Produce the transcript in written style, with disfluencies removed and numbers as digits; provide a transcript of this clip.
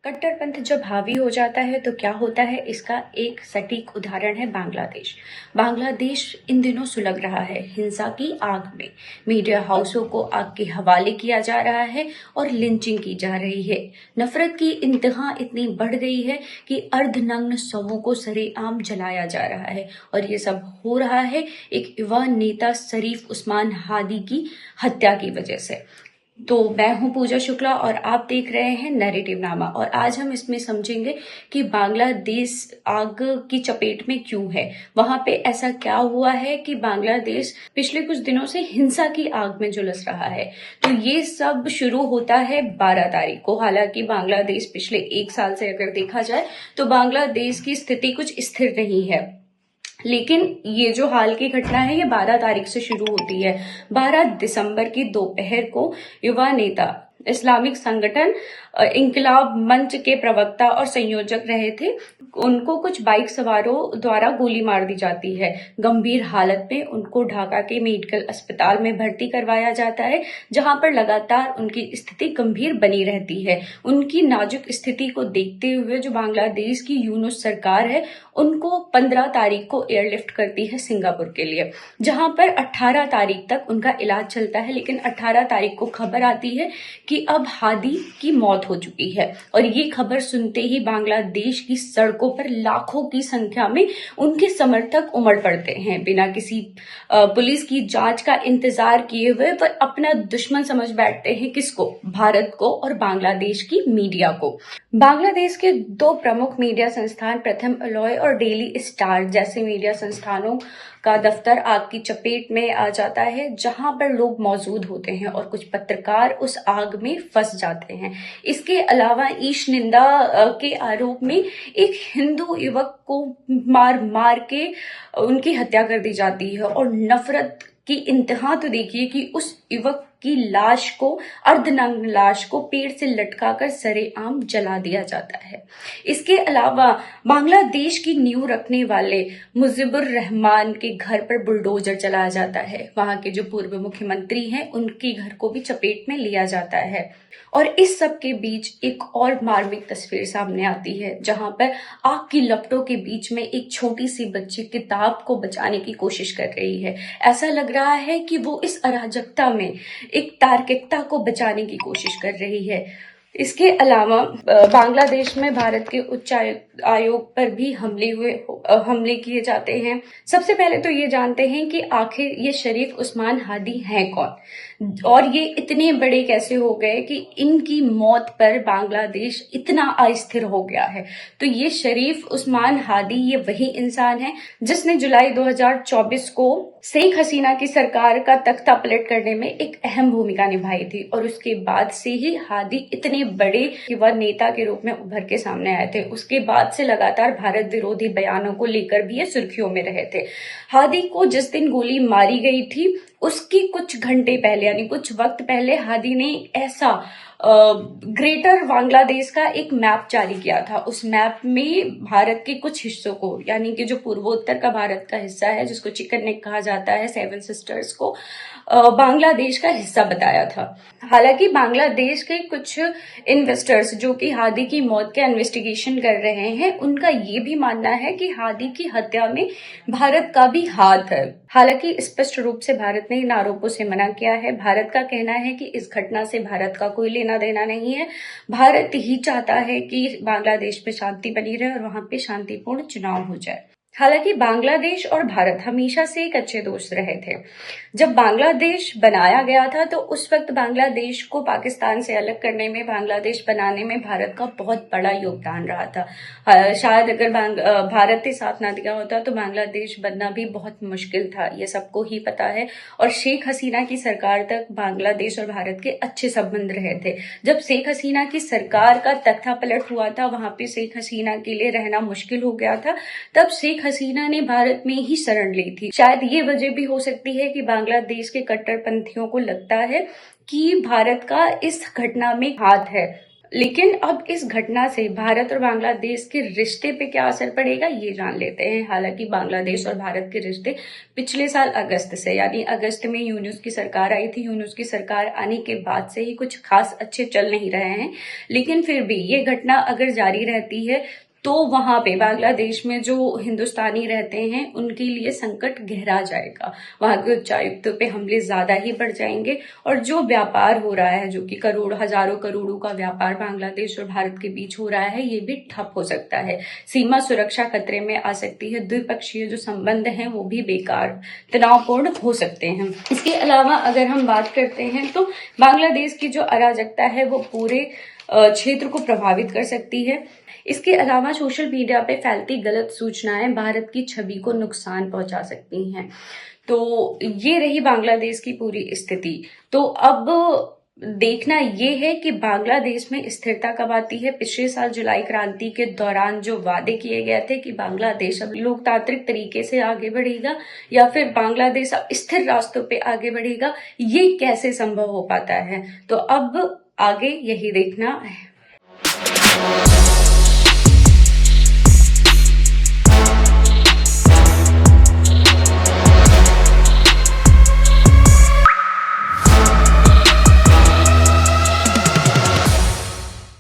कट्टरपंथ जब हावी हो जाता है तो क्या होता है, इसका एक सटीक उदाहरण है बांग्लादेश। बांग्लादेश इन दिनों सुलग रहा है हिंसा की आग में। मीडिया हाउसों को आग के हवाले किया जा रहा है और लिंचिंग की जा रही है। नफरत की इंतहा इतनी बढ़ गई है कि अर्धनग्न शवों को सरेआम जलाया जा रहा है, और ये सब हो रहा है एक युवा नेता शरीफ उस्मान हादी की हत्या की वजह से। तो मैं हूं पूजा शुक्ला और आप देख रहे हैं नैरेटिव नामा, और आज हम इसमें समझेंगे कि बांग्लादेश आग की चपेट में क्यों है। वहां पे ऐसा क्या हुआ है कि बांग्लादेश पिछले कुछ दिनों से हिंसा की आग में झुलस रहा है। तो ये सब शुरू होता है 12 तारीख को। हालांकि बांग्लादेश पिछले एक साल से अगर देखा जाए तो बांग्लादेश की स्थिति कुछ स्थिर नहीं है, लेकिन ये जो हाल की घटना है ये 12 तारीख से शुरू होती है। 12 दिसंबर की दोपहर को युवा नेता इस्लामिक संगठन इंकलाब मंच के प्रवक्ता और संयोजक रहे थे, उनको कुछ बाइक सवारों द्वारा गोली मार दी जाती है। गंभीर हालत में उनको ढाका के मेडिकल अस्पताल में भर्ती करवाया जाता है, जहां पर लगातार उनकी स्थिति गंभीर बनी रहती है। उनकी नाजुक स्थिति को देखते हुए जो बांग्लादेश की यूनुस सरकार है उनको 15 तारीख को एयरलिफ्ट करती है सिंगापुर के लिए, जहां पर 18 तारीख तक उनका इलाज चलता है। लेकिन 18 तारीख को खबर आती है कि अब हादी की मौत हो चुकी है, और ये खबर सुनते ही बांग्लादेश की सड़कों पर लाखों की संख्या में उनके समर्थक उमड़ पड़ते हैं। बिना किसी पुलिस की जांच का इंतजार किए हुए वह अपना दुश्मन समझ बैठते हैं, किसको? भारत को और बांग्लादेश की मीडिया को। बांग्लादेश के दो प्रमुख मीडिया संस्थान प्रथम अलॉय और डेली स्टार जैसे मीडिया संस्थानों का दफ्तर आग की चपेट में आ जाता है, जहां पर लोग मौजूद होते हैं और कुछ पत्रकार उस आग में फंस जाते हैं। इसके अलावा ईश निंदा के आरोप में एक हिंदू युवक को मार मार के उनकी हत्या कर दी जाती है, और नफरत की इंतहा तो देखिए कि उस युवक की लाश को, अर्धनग्न लाश को पेड़ से लटकाकर सरेआम जला दिया जाता है। इसके अलावा बांग्लादेश की नींव रखने वाले मुजीबुर रहमान के घर पर बुलडोजर चलाया जाता है। वहां के जो पूर्व मुख्यमंत्री हैं उनके घर को भी चपेट में लिया जाता है। और इस सब के बीच एक और मार्मिक तस्वीर सामने आती है, जहां पर आग की लपटों के बीच में एक छोटी सी बच्ची किताब को बचाने की कोशिश कर रही है। ऐसा लग रहा है कि वो इस अराजकता में एक तार्किकता को बचाने की कोशिश कर रही है। इसके अलावा बांग्लादेश में भारत के उच्च आयोग पर भी हमले किए जाते हैं। सबसे पहले तो ये जानते हैं कि आखिर ये शरीफ उस्मान हादी हैं कौन, और ये इतने बड़े कैसे हो गए कि इनकी मौत पर बांग्लादेश इतना अस्थिर हो गया है। तो ये शरीफ उस्मान हादी ये वही इंसान है जिसने जुलाई 2024 को शेख हसीना की सरकार का तख्ता पलट करने में एक अहम भूमिका निभाई थी, और उसके बाद से ही हादी इतने बड़े युवा नेता के रूप में उभर के सामने आए थे। उसके बाद से लगातार भारत विरोधी बयानों को लेकर भी ये सुर्खियों में रहे थे। हादी को जिस दिन गोली मारी गई थी उसकी कुछ घंटे पहले यानी कुछ वक्त पहले हादी ने ऐसा ग्रेटर बांग्लादेश का एक मैप जारी किया था। उस मैप में भारत के कुछ हिस्सों को, यानी कि जो पूर्वोत्तर का भारत का हिस्सा है जिसको चिकन नेक कहा जाता है, 7 सिस्टर्स को बांग्लादेश का हिस्सा बताया था। हालांकि बांग्लादेश के कुछ इन्वेस्टर्स जो कि हादी की मौत के इन्वेस्टिगेशन कर रहे हैं, उनका ये भी मानना है कि हादी की हत्या में भारत का भी हाथ है। हालांकि स्पष्ट रूप से भारत ने इन आरोपों से मना किया है। भारत का कहना है कि इस घटना से भारत का कोई लेना देना नहीं है। भारत ही चाहता है कि बांग्लादेश में शांति बनी रहे और वहां पे शांतिपूर्ण चुनाव हो जाए। हालांकि बांग्लादेश और भारत हमेशा से एक अच्छे दोस्त रहे थे। जब बांग्लादेश बनाया गया था तो उस वक्त बांग्लादेश को पाकिस्तान से अलग करने में, बांग्लादेश बनाने में भारत का बहुत बड़ा योगदान रहा था। शायद अगर भारत ने साथ ना दिया होता तो बांग्लादेश बनना भी बहुत मुश्किल था, ये सबको ही पता है। और शेख हसीना की सरकार तक बांग्लादेश और भारत के अच्छे संबंध रहे थे। जब शेख हसीना की सरकार का तख्ता पलट हुआ था, वहां पे शेख हसीना के लिए रहना मुश्किल हो गया था, तब शेख हसीना ने भारत में ही शरण ली थी। शायद ये वजह भी हो सकती है कि बांग्लादेश के कट्टरपंथियों को लगता है कि भारत का इस घटना में हाथ है। लेकिन अब इस घटना से भारत और बांग्लादेश के रिश्ते पे क्या असर पड़ेगा ये जान लेते हैं। हालांकि बांग्लादेश और भारत के रिश्ते पिछले साल अगस्त से, यानी अगस्त में यूनूस की सरकार आई थी, यूनूस की सरकार आने के बाद से ही कुछ खास अच्छे चल नहीं रहे हैं। लेकिन फिर भी ये घटना अगर जारी रहती है तो वहां पे बांग्लादेश में जो हिंदुस्तानी रहते हैं उनके लिए संकट गहरा जाएगा। वहां के उच्चायुक्तों पे हमले ज्यादा ही बढ़ जाएंगे और जो व्यापार हो रहा है, जो कि हजारों करोड़ों का व्यापार बांग्लादेश और भारत के बीच हो रहा है, ये भी ठप हो सकता है। सीमा सुरक्षा खतरे में आ सकती है। द्विपक्षीय जो संबंध हैं वो भी बेकार, तनावपूर्ण हो सकते हैं। इसके अलावा अगर हम बात करते हैं तो बांग्लादेश की जो अराजकता है वो पूरे क्षेत्र को प्रभावित कर सकती है। इसके अलावा सोशल मीडिया पे फैलती गलत सूचनाएं भारत की छवि को नुकसान पहुंचा सकती हैं। तो ये रही बांग्लादेश की पूरी स्थिति। तो अब देखना ये है कि बांग्लादेश में स्थिरता कब आती है। पिछले साल जुलाई क्रांति के दौरान जो वादे किए गए थे कि बांग्लादेश अब लोकतांत्रिक तरीके से आगे बढ़ेगा या फिर बांग्लादेश अब स्थिर रास्तों पे आगे बढ़ेगा, ये कैसे संभव हो पाता है। तो अब आगे यही देखना है।